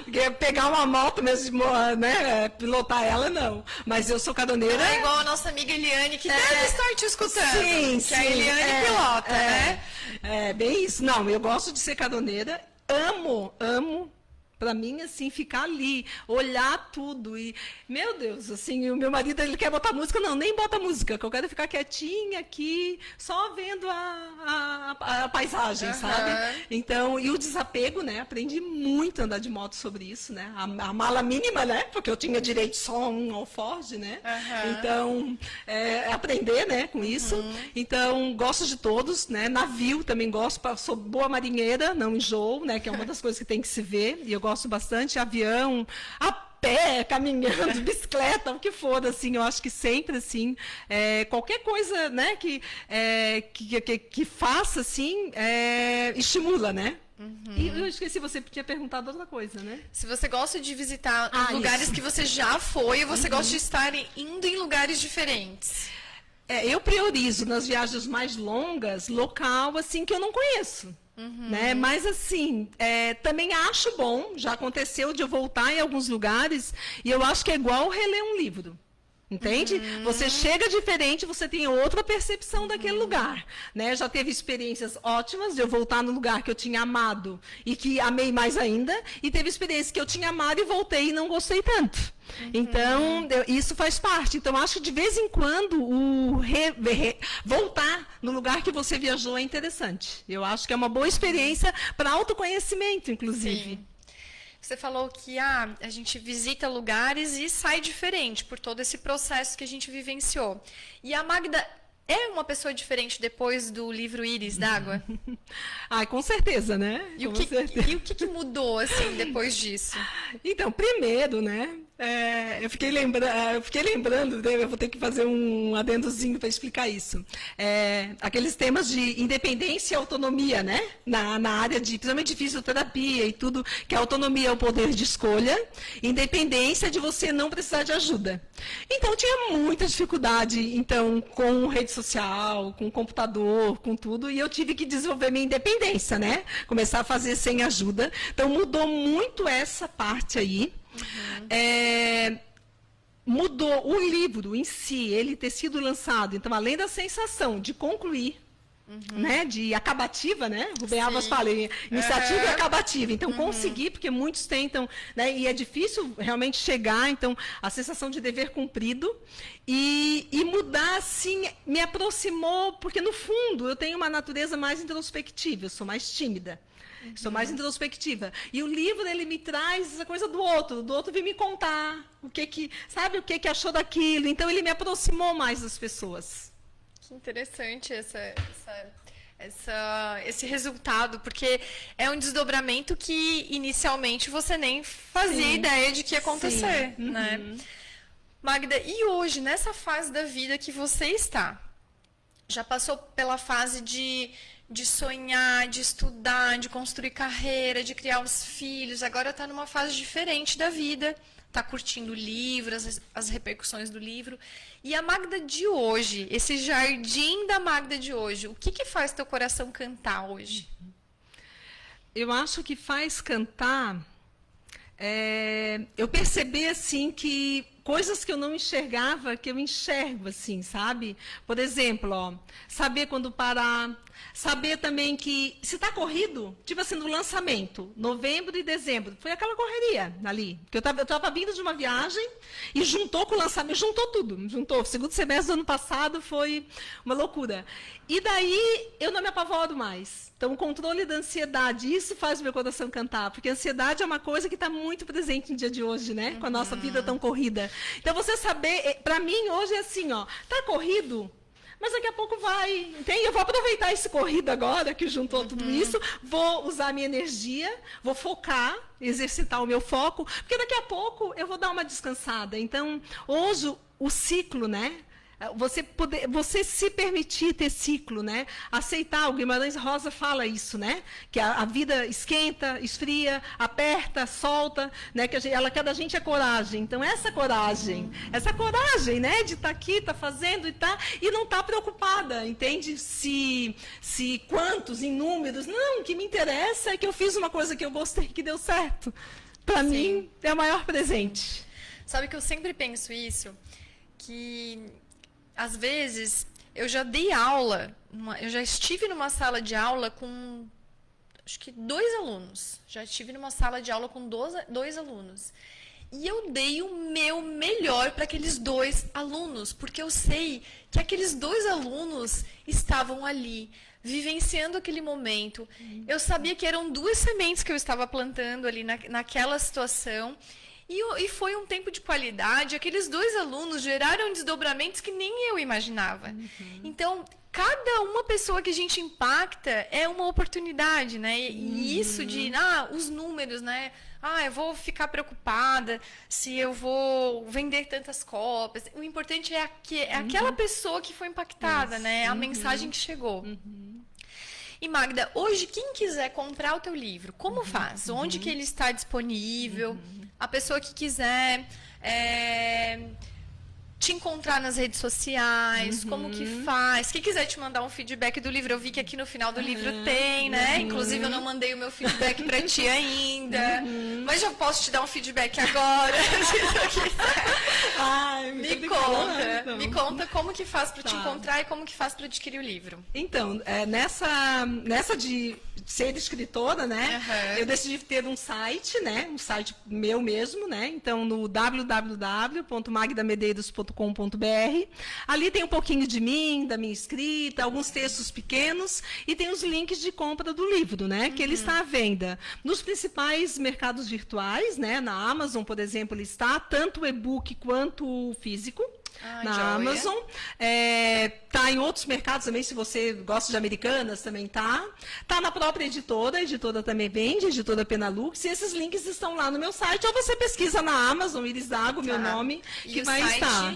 Porque pegar uma moto mesmo, né? Pilotar ela, não. Mas eu sou caroneira. É igual a nossa amiga Eliane, que deve estar te escutando. Sim, que a Eliane pilota, né? É, bem isso. Não, eu gosto de ser caroneira. Amo. Para mim, assim, ficar ali, olhar tudo e, meu Deus, assim, o meu marido, ele quer botar música, não, nem bota música, que eu quero ficar quietinha aqui, só vendo a paisagem, sabe? Então, e o desapego, né? Aprendi muito a andar de moto sobre isso, né? A mala mínima, né? Porque eu tinha direito só a um alforge, né? Então, aprender, né, com isso. Então, gosto de todos, né? Navio também gosto, sou boa marinheira, não enjoo, né? Que é uma das coisas que tem que se ver, e eu gosto bastante, avião, a pé, caminhando, bicicleta, o que for, assim, eu acho que sempre, assim, qualquer coisa, né, que faça, assim, estimula, né? E eu esqueci, você tinha perguntado outra coisa, né? Se você gosta de visitar lugares que você já foi, ou você gosta de estar indo em lugares diferentes? Eu priorizo nas viagens mais longas, local, assim, que eu não conheço. Né? Mas assim, também acho bom, já aconteceu de eu voltar em alguns lugares e eu acho que é igual reler um livro. Entende? Você chega diferente, você tem outra percepção daquele lugar, né? Já teve experiências ótimas de eu voltar no lugar que eu tinha amado e que amei mais ainda, e teve experiências que eu tinha amado e voltei e não gostei tanto. Então, isso faz parte. Então, acho que de vez em quando voltar no lugar que você viajou é interessante. Eu acho que é uma boa experiência para autoconhecimento, inclusive. Sim. Você falou que a gente visita lugares e sai diferente por todo esse processo que a gente vivenciou. E a Magda é uma pessoa diferente depois do livro Íris d'Água? Com certeza, né? E o que mudou, assim, depois disso? Então, primeiro, né? Eu fiquei lembrando, né, eu vou ter que fazer um adendozinho para explicar isso. Aqueles temas de independência e autonomia, né? Na área principalmente de fisioterapia e tudo, que a autonomia é o poder de escolha, independência de você não precisar de ajuda. Então, eu tinha muita dificuldade, então, com rede social, com computador, com tudo, e eu tive que desenvolver minha independência, né? Começar a fazer sem ajuda. Então, mudou muito essa parte aí. Mudou o livro em si, ele ter sido lançado. Então, além da sensação de concluir, né, de acabativa, né? Rubem Alves fala, iniciativa e acabativa. Então, conseguir, porque muitos tentam, né? E é difícil realmente chegar. Então, a sensação de dever cumprido e mudar, assim, me aproximou, porque no fundo eu tenho uma natureza mais introspectiva, eu sou mais tímida. Sou mais introspectiva. E o livro, ele me traz essa coisa do outro vem me contar o que achou daquilo. Então, ele me aproximou mais das pessoas. Que interessante esse resultado, porque é um desdobramento que, inicialmente, você nem fazia ideia de que ia acontecer, né? Magda, e hoje, nessa fase da vida que você está, já passou pela fase de sonhar, de estudar, de construir carreira, de criar os filhos, agora está numa fase diferente da vida, está curtindo o livro, as repercussões do livro. E a Magda de hoje, esse jardim da Magda de hoje, o que faz teu coração cantar hoje? Eu acho que faz cantar, eu percebi assim que coisas que eu não enxergava, que eu enxergo, assim, sabe? Por exemplo, saber quando parar, Saber também que, se está corrido, tipo assim, no lançamento, novembro e dezembro, foi aquela correria ali. Porque eu estava vindo de uma viagem e juntou com o lançamento, juntou tudo. Juntou. O segundo semestre do ano passado foi uma loucura. E daí eu não me apavoro mais. Então, o controle da ansiedade, isso faz o meu coração cantar. Porque a ansiedade é uma coisa que está muito presente no dia de hoje, né? Com a nossa vida tão corrida. Então, você saber, para mim, hoje é assim, ó, tá corrido? Mas daqui a pouco vai, entende? Eu vou aproveitar esse corrido agora, que juntou tudo isso, vou usar a minha energia, vou focar, exercitar o meu foco, porque daqui a pouco eu vou dar uma descansada. Então, hoje, o ciclo, né? Você se permitir ter ciclo, né? Aceitar, o Guimarães Rosa fala isso, né? Que a vida esquenta, esfria, aperta, solta, né? Que ela quer da gente a coragem. Então, essa coragem, né? De estar aqui, estar fazendo e não estar preocupada, entende? Se quantos, em números. Não, o que me interessa é que eu fiz uma coisa que eu gostei, que deu certo. Para mim, é o maior presente. Sabe que eu sempre penso isso? Que às vezes, eu já dei aula, eu já estive numa sala de aula com, acho que 2 alunos. Já estive numa sala de aula com 2 alunos. E eu dei o meu melhor para aqueles 2 alunos, porque eu sei que aqueles 2 alunos estavam ali, vivenciando aquele momento. Eu sabia que eram 2 sementes que eu estava plantando ali naquela situação. E foi um tempo de qualidade. Aqueles 2 alunos geraram desdobramentos que nem eu imaginava. Então, cada uma pessoa que a gente impacta é uma oportunidade, né? E isso de, os números, né? Eu vou ficar preocupada se eu vou vender tantas cópias. O importante é aquela pessoa que foi impactada, né? A mensagem que chegou. E Magda, hoje quem quiser comprar o teu livro, como faz? Onde que ele está disponível? A pessoa que quiser te encontrar nas redes sociais, como que faz? Quem quiser te mandar um feedback do livro, eu vi que aqui no final do livro tem, né? Inclusive eu não mandei o meu feedback para ti ainda, mas já posso te dar um feedback agora. Ai, me conta como que faz para te encontrar e como que faz para adquirir o livro. Então, nessa de ser escritora, né? Eu decidi ter um site, né? Um site meu mesmo, né? Então, no www.magdamedeiros.com.br. Ali tem um pouquinho de mim, da minha escrita, alguns textos pequenos e tem os links de compra do livro, né? Que ele está à venda nos principais mercados virtuais, né? Na Amazon, por exemplo, ele está tanto o e-book quanto o físico. Na Amazon, tá em outros mercados também, se você gosta de Americanas, também tá na própria editora, a editora também vende, a editora Penalux, e esses links estão lá no meu site, ou você pesquisa na Amazon, Iris Dago, meu nome, que vai estar.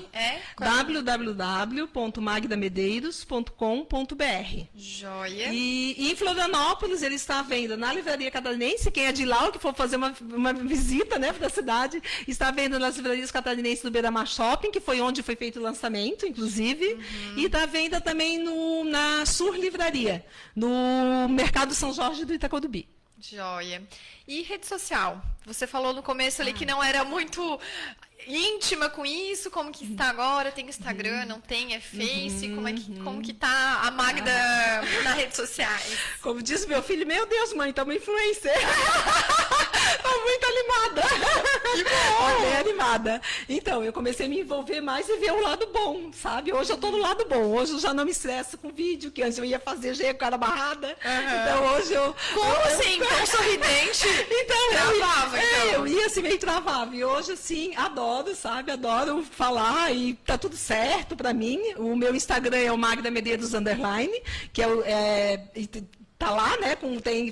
www.magdamedeiros.com.br. Joia. E em Florianópolis, ele está à venda na Livraria Catarinense, quem é de lá, ou que for fazer uma visita, né, para a cidade, está à venda nas livrarias catarinenses do Beira-Mar Shopping, que foi onde foi feito o lançamento, inclusive, e está à venda também na Sur Livraria, no Mercado São Jorge do Itacorubi. Joia. E rede social? Você falou no começo ali que não era muito íntima com isso, como que está agora? Tem Instagram, não tem? É Face? Como que tá a Magda nas redes sociais? Como diz meu filho, meu Deus, mãe, tá uma influencer. Tá muito animada. Que bom! Bem animada. Então, eu comecei a me envolver mais e ver o lado bom, sabe? Hoje eu tô no lado bom. Hoje eu já não me estresso com vídeo, que antes eu ia fazer, já ia com a cara barrada. Então, hoje eu... Como assim? Tão sorridente? Então, travava, eu ia assim, meio travava. E hoje, assim, adoro, sabe? Adoro falar e tá tudo certo pra mim. O meu Instagram é o Magda Medeiros _, que tá lá, né?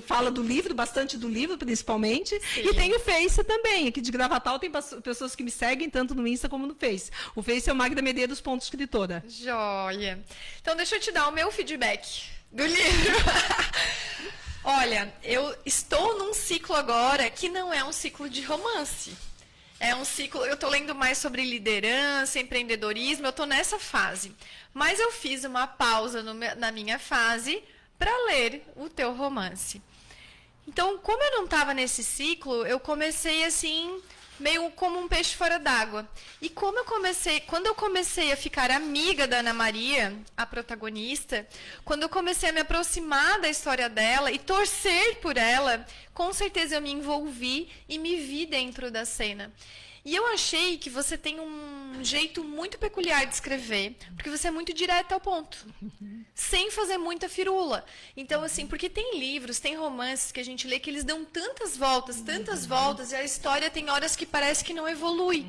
Fala do livro, bastante do livro, principalmente. Sim. E tem o Face também. Aqui de Gravatal tem pessoas que me seguem, tanto no Insta como no Face. O Face é o Magda Medeiros _escritora. Joia. Então, deixa eu te dar o meu feedback do livro. Olha, eu estou num ciclo agora que não é um ciclo de romance. É um ciclo, eu estou lendo mais sobre liderança, empreendedorismo, eu estou nessa fase. Mas eu fiz uma pausa na minha fase para ler o teu romance. Então, como eu não estava nesse ciclo, eu comecei assim meio como um peixe fora d'água. E quando eu comecei a ficar amiga da Ana Maria, a protagonista, quando eu comecei a me aproximar da história dela e torcer por ela, com certeza eu me envolvi e me vi dentro da cena. E eu achei que você tem um jeito muito peculiar de escrever, porque você é muito direto ao ponto, sem fazer muita firula. Então, assim, porque tem livros, tem romances que a gente lê que eles dão tantas voltas, e a história tem horas que parece que não evolui.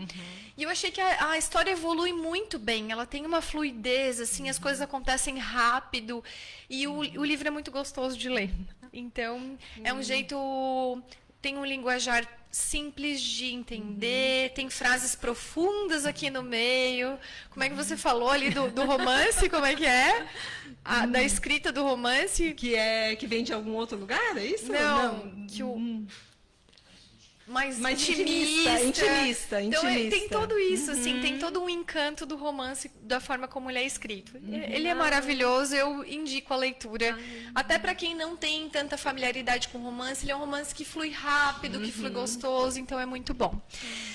E eu achei que a história evolui muito bem, ela tem uma fluidez, assim, as coisas acontecem rápido, e o livro é muito gostoso de ler. Então, é um jeito... Tem um linguajar simples de entender, tem frases profundas aqui no meio. Como é que você falou ali do romance? Como é que é? Da escrita do romance? Que vem de algum outro lugar, é isso? Não. Que o... mais intimista. Então, tem tudo isso, assim, tem todo um encanto do romance, da forma como ele é escrito. Ele é maravilhoso, eu indico a leitura. Até para quem não tem tanta familiaridade com romance, ele é um romance que flui rápido, que flui gostoso, então é muito bom.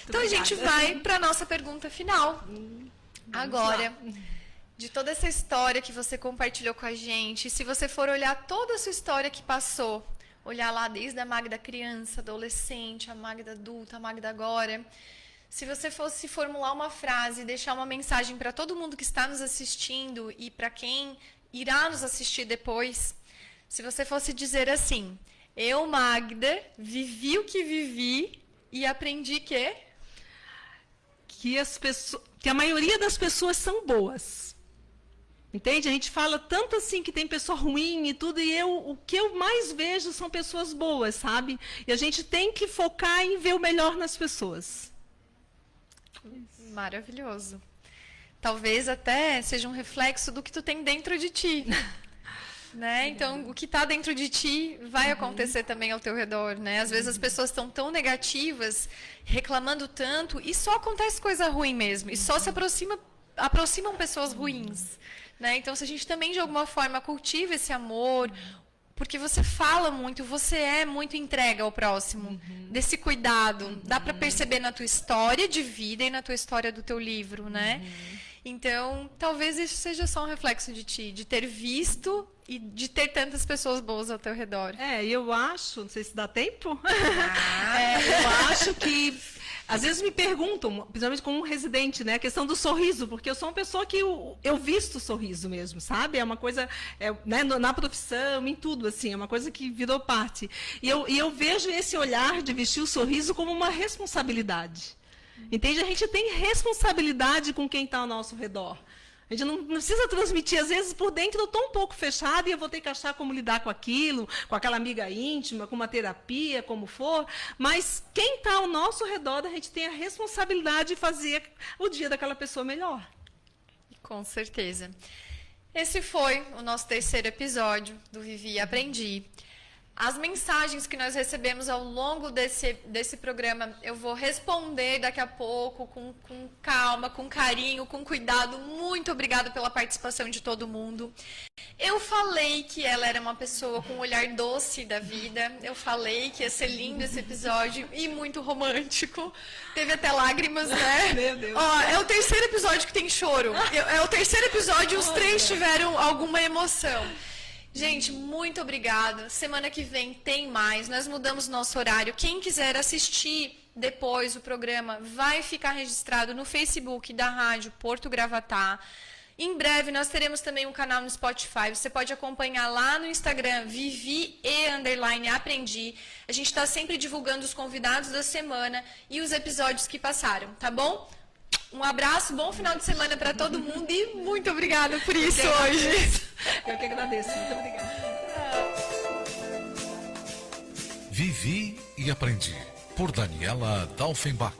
Então a gente vai para a nossa pergunta final. Agora, de toda essa história que você compartilhou com a gente, se você for olhar toda a sua história que passou, olhar lá desde a Magda criança, adolescente, a Magda adulta, a Magda agora. Se você fosse formular uma frase, deixar uma mensagem para todo mundo que está nos assistindo e para quem irá nos assistir depois, se você fosse dizer assim: eu, Magda, vivi o que vivi e aprendi que a maioria das pessoas são boas. Entende? A gente fala tanto assim que tem pessoa ruim e tudo, e o que eu mais vejo são pessoas boas, sabe? E a gente tem que focar em ver o melhor nas pessoas. Maravilhoso. Talvez até seja um reflexo do que tu tem dentro de ti. Né? Então, o que está dentro de ti vai acontecer também ao teu redor. Né? Às vezes as pessoas estão tão negativas, reclamando tanto, e só acontece coisa ruim mesmo. E só se aproximam pessoas ruins. Né? Então, se a gente também, de alguma forma, cultiva esse amor, porque você fala muito, você é muito entrega ao próximo, desse cuidado. Dá para perceber na tua história de vida e na tua história do teu livro, né? Então, talvez isso seja só um reflexo de ti, de ter visto e de ter tantas pessoas boas ao teu redor. Eu acho, não sei se dá tempo, eu acho que... Às vezes me perguntam, principalmente como um residente, né, a questão do sorriso, porque eu sou uma pessoa que eu visto sorriso mesmo, sabe? É uma coisa, né, na profissão, em tudo, assim, é uma coisa que virou parte. E eu vejo esse olhar de vestir o sorriso como uma responsabilidade. Entende? A gente tem responsabilidade com quem está ao nosso redor. A gente não precisa transmitir, às vezes, por dentro eu estou um pouco fechada e eu vou ter que achar como lidar com aquilo, com aquela amiga íntima, com uma terapia, como for. Mas quem está ao nosso redor, a gente tem a responsabilidade de fazer o dia daquela pessoa melhor. Com certeza. Esse foi o nosso terceiro episódio do Vivi e Aprendi. As mensagens que nós recebemos ao longo desse programa, eu vou responder daqui a pouco, com calma, com carinho, com cuidado. Muito obrigada pela participação de todo mundo. Eu falei que ela era uma pessoa com um olhar doce da vida. Eu falei que ia ser lindo esse episódio e muito romântico. Teve até lágrimas, né? Meu Deus. Ó, é o terceiro episódio que tem choro. É o terceiro episódio e os três tiveram alguma emoção. Gente, muito obrigada. Semana que vem tem mais. Nós mudamos nosso horário. Quem quiser assistir depois o programa vai ficar registrado no Facebook da Rádio Porto Gravatá. Em breve nós teremos também um canal no Spotify. Você pode acompanhar lá no Instagram, Vivi_Aprendi. A gente está sempre divulgando os convidados da semana e os episódios que passaram, tá bom? Um abraço, bom final de semana para todo mundo e muito obrigada por isso hoje. Eu que agradeço. Muito obrigada. Vivi e Aprendi, por Daniela Dalfenbach.